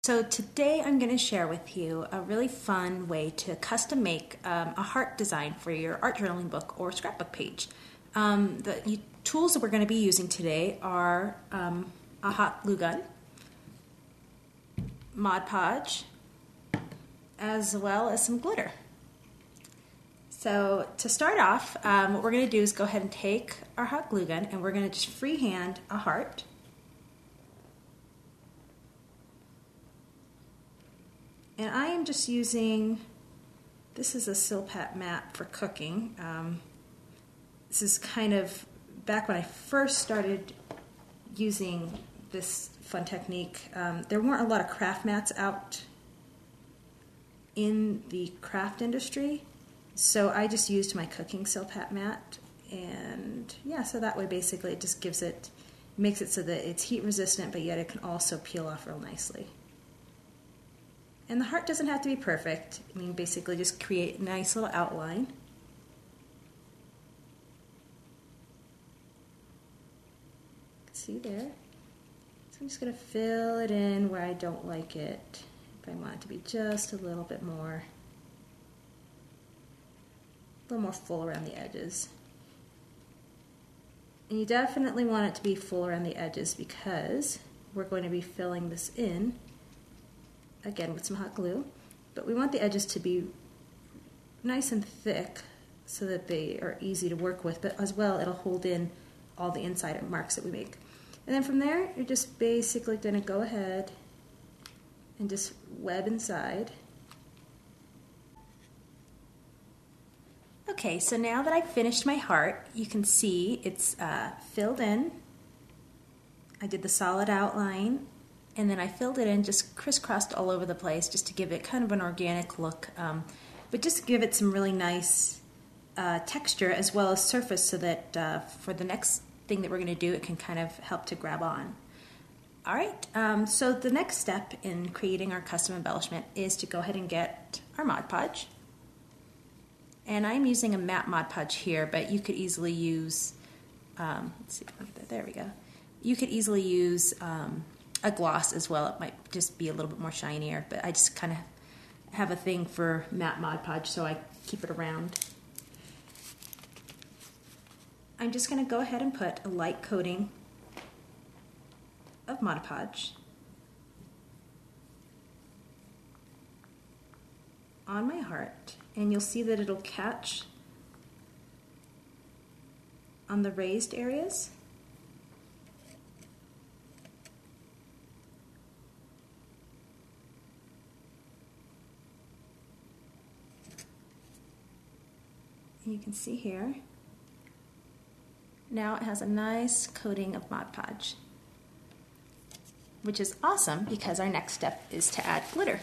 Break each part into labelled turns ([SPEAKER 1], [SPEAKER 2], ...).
[SPEAKER 1] So today I'm going to share with you a really fun way to custom make a heart design for your art journaling book or scrapbook page. The tools that we're going to be using today are a hot glue gun, Mod Podge, as well as some glitter. So to start off, what we're going to do is go ahead and take our hot glue gun and we're going to just freehand a heart. And I am just using, this is a Silpat mat for cooking. This is kind of back when I first started using this fun technique. There weren't a lot of craft mats out in the craft industry, so I just used my cooking Silpat mat, and yeah, so that way basically it just gives it, makes it so that it's heat resistant, but yet it can also peel off real nicely. And the heart doesn't have to be perfect. I mean, basically just create a nice little outline. See there? So I'm just going to fill it in where I don't like it. If I want it to be just a little bit more, full around the edges. And you definitely want it to be full around the edges because we're going to be filling this in again with some hot glue, but we want the edges to be nice and thick so that they are easy to work with, but as well it'll hold in all the inside marks that we make. And then from there you're just basically going to go ahead and just web inside. Okay, so now that I've finished my heart, you can see it's filled in. I did the solid outline, and then I filled it in, just crisscrossed all over the place just to give it kind of an organic look, but just to give it some really nice texture as well as surface so that for the next thing that we're going to do, it can kind of help to grab on. All right, so the next step in creating our custom embellishment is to go ahead and get our Mod Podge. And I'm using a matte Mod Podge here, but you could easily use, let's see, there we go. You could easily use a gloss as well. It might just be a little bit more shinier, but I just kind of have a thing for matte Mod Podge, so I keep it around. I'm just going to go ahead and put a light coating of Mod Podge on my heart, and you'll see that it'll catch on the raised areas. You can see here, now it has a nice coating of Mod Podge, which is awesome because our next step is to add glitter.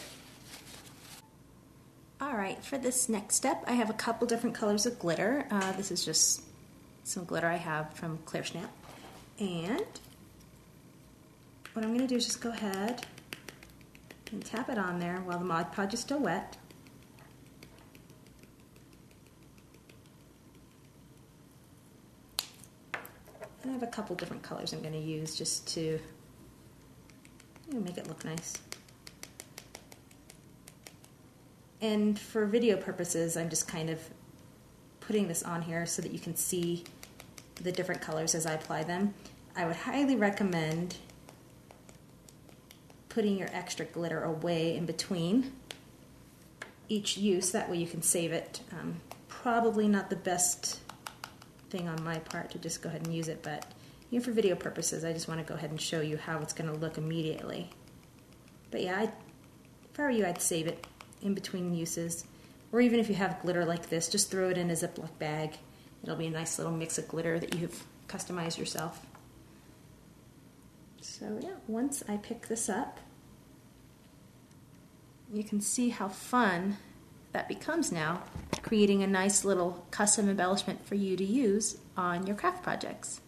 [SPEAKER 1] Alright, for this next step I have a couple different colors of glitter. This is just some glitter I have from Clear Snap, and what I'm going to do is just go ahead and tap it on there while the Mod Podge is still wet. I have a couple different colors I'm going to use just to make it look nice. And for video purposes, I'm just kind of putting this on here so that you can see the different colors as I apply them. I would highly recommend putting your extra glitter away in between each use, that way you can save it. Probably not the best thing on my part to just go ahead and use it, but for video purposes I just want to go ahead and show you how it's going to look immediately. But yeah, if I were you, I'd save it in between uses, or even if you have glitter like this, just throw it in a Ziploc bag. It'll be a nice little mix of glitter that you've customized yourself. So yeah, once I pick this up, you can see how fun that becomes now, creating a nice little custom embellishment for you to use on your craft projects.